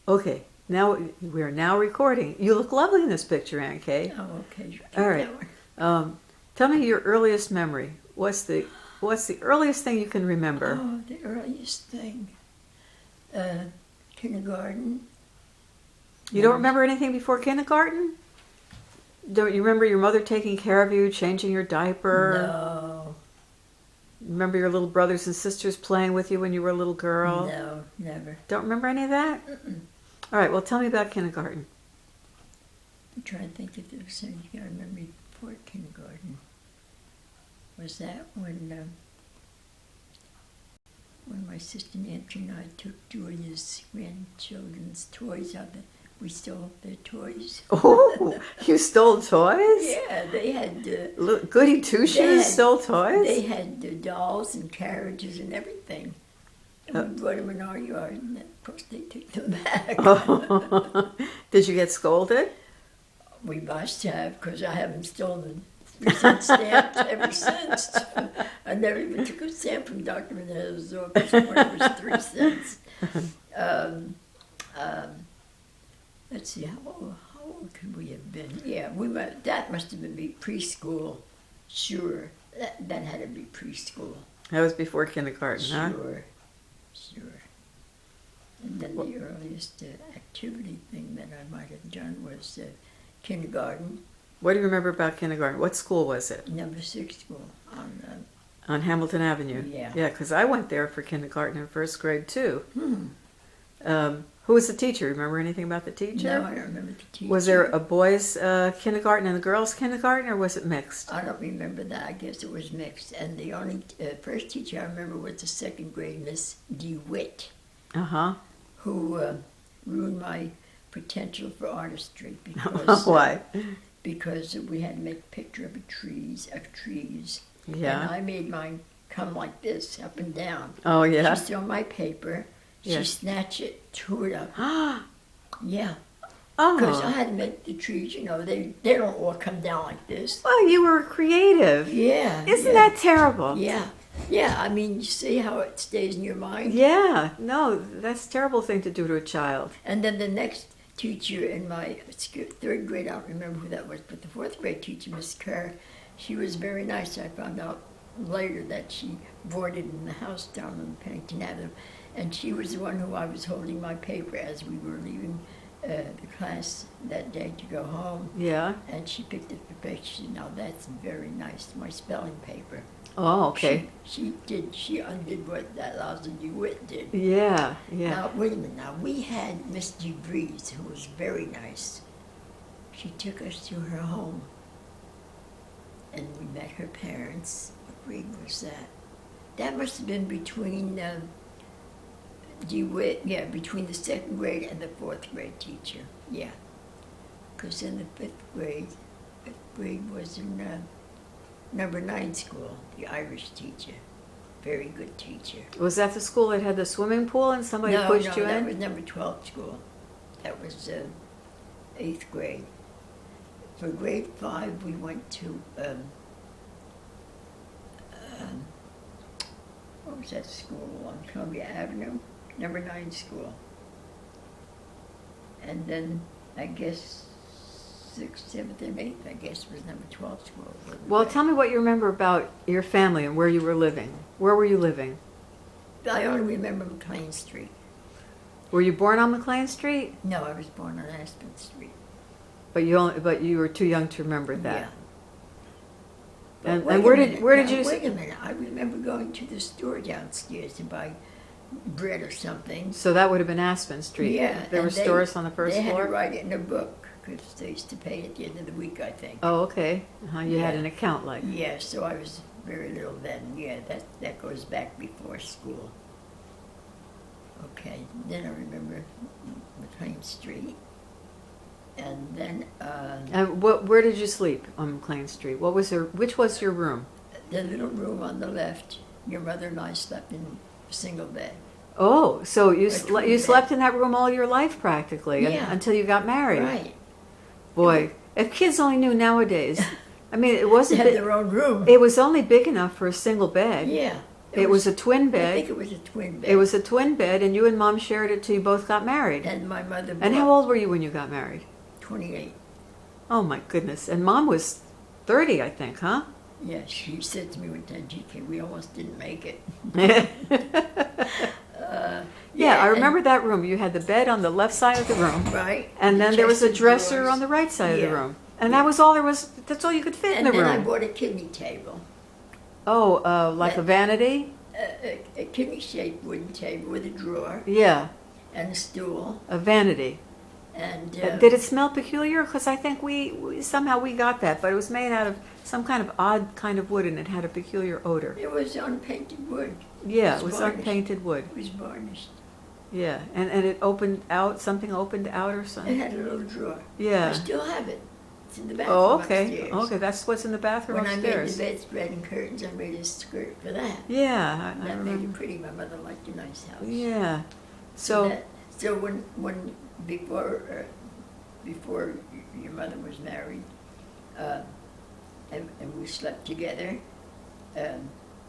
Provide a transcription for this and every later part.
Okay, now we are now recording. You look lovely in this picture, Aunt Kay. Oh, okay. All right. Tell me your earliest memory. What's the earliest thing you can remember? Oh, the earliest thing. Kindergarten. You don't remember anything before kindergarten? Don't you remember your mother taking care of you, changing your diaper? No. Remember your little brothers and sisters playing with you when you were a little girl? No, never. Don't remember any of that? All right, well, tell me about kindergarten. I'm trying to think if there was anything I remember before kindergarten. Was that when my sister Nancy and I took Julia's grandchildren's toys out? We stole their toys. Oh, you stole toys? Yeah, they had. Goody two-shoes stole toys? They had dolls and carriages and everything. And we brought them in our yard, and of course they took them back. Oh. Did you get scolded? We must have, because I haven't stolen 3-cent stamps ever since. I never even took a stamp from Dr. Menez's office when it was 3 cents. Let's see, how old could we have been? Yeah, that must have been preschool. Sure, that had to be preschool. That was before kindergarten, huh? Sure. And then the earliest activity thing that I might have done was kindergarten. What do you remember about kindergarten? What school was it? Number 6 school On Hamilton Avenue? Yeah. Yeah, because I went there for kindergarten in first grade, too. Who was the teacher? Remember anything about the teacher? No, I don't remember the teacher. Was there a boys' kindergarten and a girls' kindergarten, or was it mixed? I don't remember that. I guess it was mixed. And the only first teacher I remember was the 2nd grade, Miss DeWitt, who ruined my potential for artistry because Why? Because we had to make a picture of trees. Yeah. And I made mine come like this, up and down. Oh, yeah? She stole my paper. Yeah. She snatched it, tore it up. Yeah. Oh. Because I had to make the trees, they don't all come down like this. Well, you were creative. Yeah. Isn't that terrible? Yeah. Yeah, I mean, you see how it stays in your mind? Yeah. No, that's a terrible thing to do to a child. And then the next teacher in my 3rd grade, I don't remember who that was, but the 4th grade teacher, Miss Kerr, she was very nice. I found out later that she boarded in the house down on Pennington Avenue. And she was the one who I was holding my paper as we were leaving the class that day to go home. Yeah. And she picked up the paper. She said, "Now that's very nice, my spelling paper." Oh, okay. She undid what that lousy DeWitt did. Yeah. Now, wait a minute. Now, we had Miss DeVries, who was very nice. She took us to her home, and we met her parents. What grade was that? That must have been between DeWitt, between the 2nd grade and the 4th grade teacher. Yeah. Because in the 5th grade was in number 9 school, the Irish teacher. Very good teacher. Was that the school that had the swimming pool and somebody pushed you in? No, that was number 12 school. That was 8th grade. For grade 5, we went to, what was that school on Columbia Avenue? Number 9 school. And then, I guess, 6th, 7th, and 8th, I guess, was number 12 school. Well, tell me what you remember about your family and where you were living. Where were you living? I only remember McLean Street. Were you born on McLean Street? No, I was born on Aspen Street. But you were too young to remember that. Yeah. And where did you? Wait a minute! I remember going to the store downstairs to buy bread or something. So that would have been Aspen Street. Yeah, There were stores on the first floor. They had floor. to write it in a book because they used to pay at the end of the week, I think. Oh, okay. You had Yeah. an account, like. Yeah, so I was very little then. Yeah, that goes back before school. Okay, then I remember McLean Street. And then And where did you sleep on McLean Street? Which was your room? the little room on the left, your mother and I slept in a single bed. Oh, so you twin slept in that room all your life practically Yeah. until you got married. Right. Boy, if kids only knew nowadays. I mean, it They wasn't. had their own room. It was only big enough for a single bed. Yeah. It was a twin I think bed. it was a twin bed. It was a twin bed, and you and Mom shared it till you both got married. And my mother And how bought old were you when you got married? 28. Oh my goodness! And Mom was 30, I think, huh? Yeah, she said to me one time, GK, we almost didn't make it. Yeah, I and- remember that room. You had the bed on the left side of the room, Right. and then there was a Chest of dresser drawers. on the right side of Yeah. the room. And that was all there was. That's all you could fit in And the then I room. bought a kidney table. Oh, like a vanity? A kidney-shaped wooden table with a drawer Yeah, and a stool. a vanity. And Did it smell peculiar? Because I think we somehow we got that, but it was made out of some kind of odd kind of wood, and it had a peculiar odor. it was unpainted wood. Yeah, It's it was varnished. unpainted wood. It was varnished. Yeah, and it opened out. Something opened out or It something. had a little drawer. I Yeah. still have it. It's in the bathroom Oh, okay. upstairs. Okay, that's what's in the bathroom When I made upstairs. the bedspread and curtains, I made a skirt for that. Yeah, I That made remember. it pretty. My mother liked a nice house. Yeah. So So when before your mother was married, and we slept together,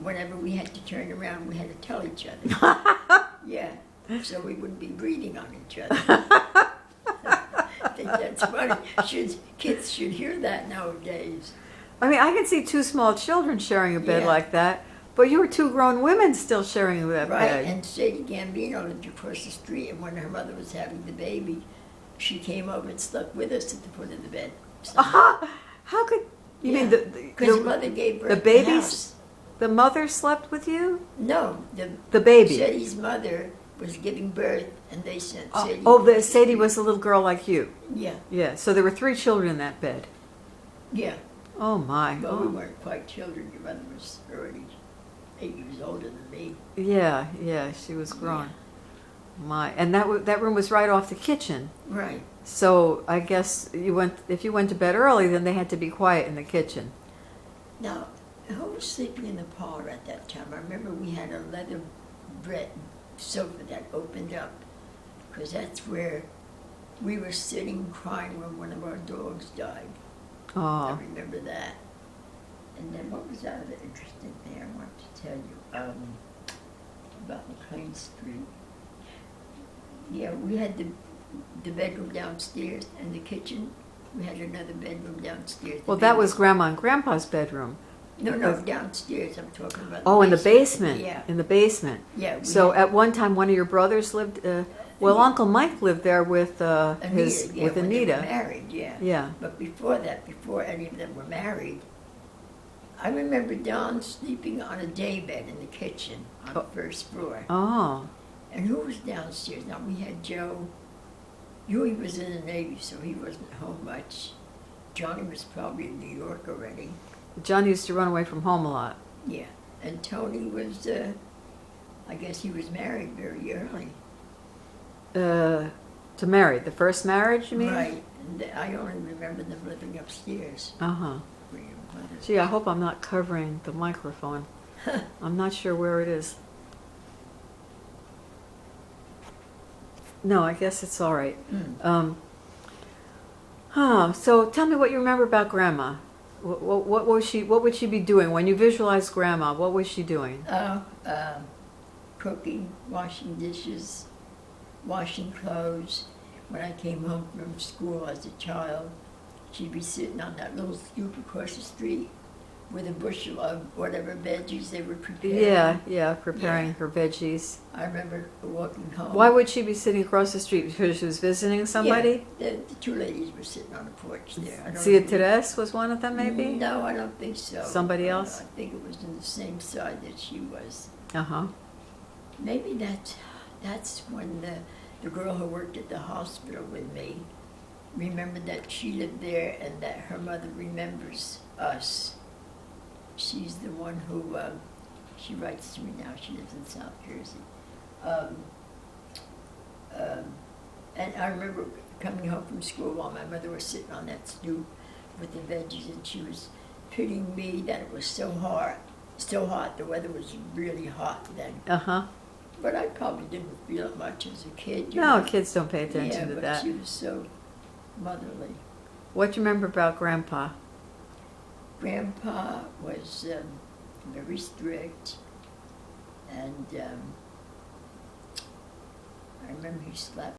whenever we had to turn around, we had to tell each other. Yeah, so we wouldn't be breathing on each other. I think that's funny. Kids should hear that nowadays. I mean, I can see two small children sharing a bed Yeah. like that, but you were two grown women still sharing that Right, bed. and Sadie Gambino lived across the street, and when her mother was having the baby, she came over and slept with us at the foot of the bed. Aha! How could you mean Because mother gave birth the to babies? house. The mother slept with you? No, The baby. Sadie's mother was giving birth, and they sent Sadie. Sadie was a little girl like you. Yeah, Yeah, so there were three children in that bed. yeah. Oh my. Well, we Oh. weren't quite children. Your mother was already 8 years older than me. Yeah, yeah, she was grown. My, and that room was right off the kitchen. Right. So I guess if you went to bed early, then they had to be quiet in the kitchen. Now, who was sleeping in the parlor at that time? I remember we had a leather bread sofa that opened up, because that's where we were sitting crying when one of our dogs died. I Oh, remember that. And then what was the other interesting thing I wanted to tell you about McLean Street? Yeah, we had the bedroom downstairs and the kitchen. We had another bedroom downstairs. The well, that baby- was Grandma and Grandpa's bedroom. No, downstairs. I'm talking about. Oh, in the basement. Yeah, In the basement. yeah. we So had at one time, one of your brothers lived. Well, Uncle Mike lived there with Anita, yeah, with when they were Anita. married, yeah. Yeah. But before that, before any of them were married, I remember Don sleeping on a daybed in the kitchen on the first floor. Oh. And who was downstairs? Now we had Joe. Huey was in the Navy, so he wasn't home much. Johnny was probably in New York already. John used to run away from home a lot. Yeah. And Tony was, I guess he was married very early. To marry the first marriage, you mean? Right. And I only remember them living upstairs. Uh huh. Where your mother. Gee, I hope I'm not covering the microphone. I'm not sure where it is. No, I guess it's all right. Mm. So tell me what you remember about Grandma. What was she? What would she be doing when you visualize Grandma? What was she doing? Cooking, washing dishes, washing clothes. When I came home from school as a child, she'd be sitting on that little stoop across the street with a bushel of whatever veggies they were preparing. Yeah, preparing Yeah. her veggies. I remember walking home. Why would she be sitting across the street? Because she was visiting somebody? Yeah, the two ladies were sitting on the porch there. I don't Cia know- Teres was one of them, maybe? No, I don't think so. Somebody else? I think it was in the same side that she was. Uh-huh. Maybe that's when the girl who worked at the hospital with me remembered that she lived there and that her mother remembers us. She's the one who, she writes to me now, she lives in South Jersey. And I remember coming home from school while my mother was sitting on that stoop with the veggies, and she was pitying me that it was so hot. The weather was really hot then. Uh-huh. But I probably didn't feel it much as a kid. you No, know. kids don't pay attention to but that. she was so motherly. What do you remember about Grandpa? Grandpa was very strict. And I remember he slapped